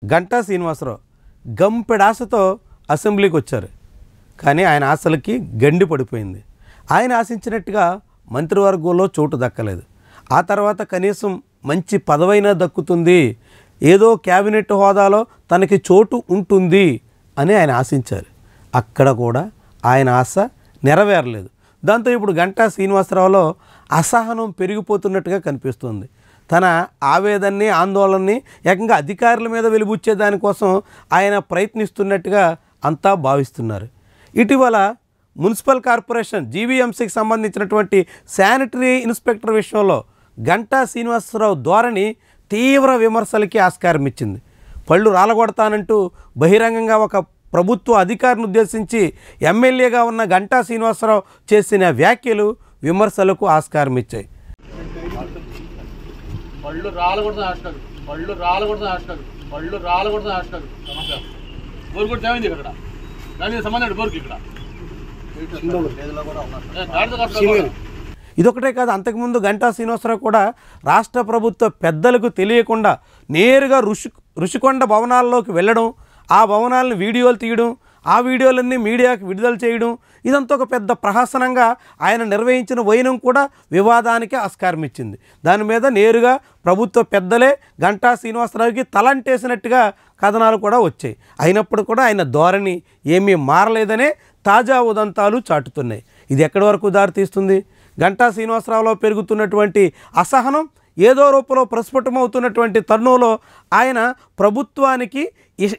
గంటా శ్రీనివాసరావు గంపెడాశతో అసెంబ్లీకి వచ్చారు. కానీ ఆయన ఆశలకి గండి పడిపోయింది. ఆయన ఆశించినట్టుగా మంత్రివర్గంలో చోటు దక్కలేదు. ఆ తర్వాత కనీసం మంచి పదవైనా దక్కుతుంది, ఏదో క్యాబినెట్ హోదాలో తనకి చోటు ఉంటుంది అని ఆయన ఆశించారు. అక్కడ కూడా ఆయన ఆశ నెరవేరలేదు. దాంతో ఇప్పుడు గంటా శ్రీనివాసరావులో అసహనం పెరిగిపోతున్నట్టుగా కనిపిస్తుంది. తన ఆవేదనని ఆందోళనని ఏకంగా అధికారుల మీద వెలిబుచ్చే దానికోసం ఆయన ప్రయత్నిస్తున్నట్టుగా అంతా భావిస్తున్నారు. ఇటీవల మున్సిపల్ కార్పొరేషన్ జీవీఎంసీకి సంబంధించినటువంటి శానిటరీ ఇన్స్పెక్టర్ విషయంలో గంటా శ్రీనివాసరావు ధోరణి తీవ్ర విమర్శలకి ఆస్కారం ఇచ్చింది. పళ్ళు రాలగొడతానంటూ బహిరంగంగా ఒక ప్రభుత్వ అధికారిని ఉద్దేశించి ఎమ్మెల్యేగా ఉన్న గంటా శ్రీనివాసరావు చేసిన వ్యాఖ్యలు విమర్శలకు ఆస్కారం ఇచ్చాయి. పళ్ళు రాలకూడదు ఆస్కారు, పళ్ళు రాలకూడదు ఆస్కారు, పళ్ళు రాలకూడదు ఆస్కారు. బోరు కూడా తేమైంది ఇక్కడ, దాని సంబంధం బోరుకి ఇక్కడ ఇదొకటే కాదు, అంతకుముందు గంటా శ్రీనివాసరావు కూడా రాష్ట్ర ప్రభుత్వ పెద్దలకు తెలియకుండా నేరుగా ఋషికొండ భవనాల్లోకి వెళ్ళడం, ఆ భవనాలను వీడియోలు తీయడం, ఆ వీడియోలన్నీ మీడియాకి విడుదల చేయడం, ఇదంతా ఒక పెద్ద ప్రహసనంగా ఆయన నిర్వహించిన వైనం కూడా వివాదానికి ఆస్కారం ఇచ్చింది. దాని మీద నేరుగా ప్రభుత్వ పెద్దలే గంటా శ్రీనివాసరావుకి తలంటేసినట్టుగా కథనాలు కూడా వచ్చాయి. అయినప్పుడు కూడా ఆయన ధోరణి ఏమీ మారలేదనే తాజా ఉదంతాలు చాటుతున్నాయి. ఇది ఎక్కడి వరకు దారితీస్తుంది? గంటా శ్రీనివాసరావులో పెరుగుతున్నటువంటి అసహనం ఏదో రూపంలో ప్రస్ఫుటమవుతున్నటువంటి తరుణంలో ఆయన ప్రభుత్వానికి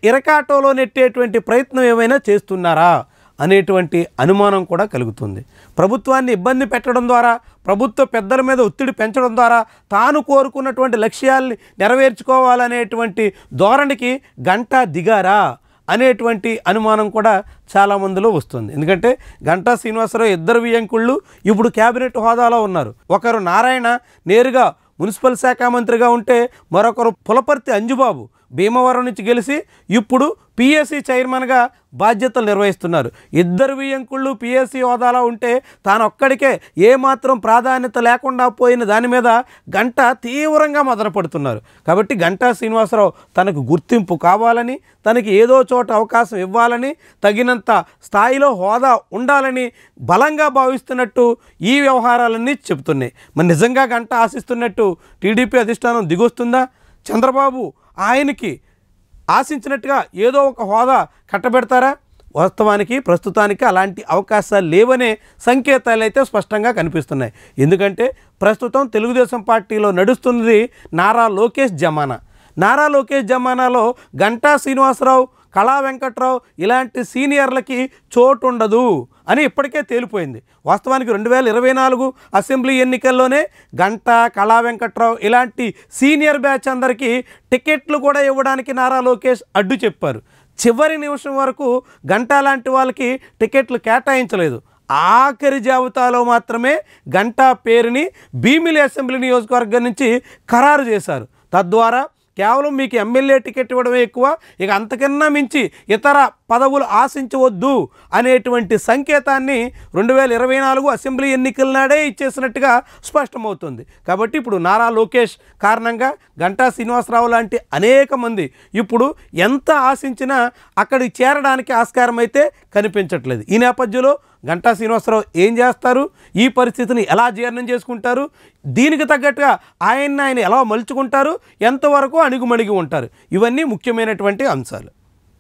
ఇరకాటంలో నెట్టేటువంటి ప్రయత్నం ఏమైనా చేస్తున్నారా అనేటువంటి అనుమానం కూడా కలుగుతుంది. ప్రభుత్వాన్ని ఇబ్బంది పెట్టడం ద్వారా, ప్రభుత్వ పెద్దల మీద ఒత్తిడి పెంచడం ద్వారా తాను కోరుకున్నటువంటి లక్ష్యాల్ని నెరవేర్చుకోవాలనేటువంటి ధోరణికి గంటా దిగారా అనేటువంటి అనుమానం కూడా చాలామందిలో వస్తుంది. ఎందుకంటే గంటా శ్రీనివాసరావు ఇద్దరు వియంకుళ్ళు ఇప్పుడు క్యాబినెట్ హోదాలో ఉన్నారు. ఒకరు నారాయణ నేరుగా మున్సిపల్ శాఖ మంత్రిగా ఉంటే, మరొకరు పులపర్తి అంజుబాబు భీమవరం నుంచి గెలిచి ఇప్పుడు పిఎస్సి చైర్మన్గా బాధ్యతలు నిర్వహిస్తున్నారు. ఇద్దరు వియంకుళ్ళు పిఎస్సి హోదాలో ఉంటే తానొక్కడికే ఏమాత్రం ప్రాధాన్యత లేకుండా పోయిన దాని మీద గంటా తీవ్రంగా మదనపడుతున్నారు. కాబట్టి గంటా శ్రీనివాసరావు తనకు గుర్తింపు కావాలని, తనకి ఏదో చోట అవకాశం ఇవ్వాలని, తగినంత స్థాయిలో హోదా ఉండాలని బలంగా భావిస్తున్నట్టు ఈ వ్యవహారాలన్నీ చెబుతున్నాయి. మరి నిజంగా గంటా ఆశిస్తున్నట్టు టీడీపీ అధిష్టానం దిగొస్తుందా? చంద్రబాబు ఆయనకి ఆశించినట్టుగా ఏదో ఒక హోదా కట్టబెడతారా? వాస్తవానికి ప్రస్తుతానికి అలాంటి అవకాశాలు లేవనే సంకేతాలు అయితే స్పష్టంగా కనిపిస్తున్నాయి. ఎందుకంటే ప్రస్తుతం తెలుగుదేశం పార్టీలో నడుస్తున్నది నారా లోకేష్ జమానా. నారా లోకేష్ జమానాలో గంటా శ్రీనివాసరావు, కళా వెంకట్రావు ఇలాంటి సీనియర్లకి చోటు ఉండదు అని ఇప్పటికే తేలిపోయింది. వాస్తవానికి 2024 అసెంబ్లీ ఎన్నికల్లోనే గంటా, కళా వెంకట్రావు ఇలాంటి సీనియర్ బ్యాచ్ అందరికీ టికెట్లు కూడా ఇవ్వడానికి నారా లోకేష్ అడ్డు చెప్పారు. చివరి నిమిషం వరకు గంటా లాంటి వాళ్ళకి టికెట్లు కేటాయించలేదు. ఆఖరి జాబితాలో మాత్రమే గంటా పేరుని భీమిలి అసెంబ్లీ నియోజకవర్గం నుంచి ఖరారు చేశారు. తద్వారా కేవలం మీకు ఎమ్మెల్యే టికెట్ ఇవ్వడమే ఎక్కువ, ఇక అంతకన్నా మించి ఇతర పదవులు ఆశించవద్దు అనేటువంటి సంకేతాన్ని 2024 అసెంబ్లీ ఎన్నికల నాడే ఇచ్చేసినట్టుగా స్పష్టమవుతుంది. కాబట్టి ఇప్పుడు నారా లోకేష్ కారణంగా గంటా శ్రీనివాసరావు లాంటి అనేక మంది ఇప్పుడు ఎంత ఆశించినా అక్కడికి చేరడానికి ఆస్కారం అయితే కనిపించట్లేదు. ఈ నేపథ్యంలో గంటా శ్రీనివాసరావు ఏం చేస్తారు? ఈ పరిస్థితిని ఎలా జీర్ణం చేసుకుంటారు? దీనికి తగ్గట్టుగా ఆయన ఎలా మలుచుకుంటారు? ఎంతవరకు అణిగుమణిగి ఉంటారు? ఇవన్నీ ముఖ్యమైనటువంటి అంశాలు.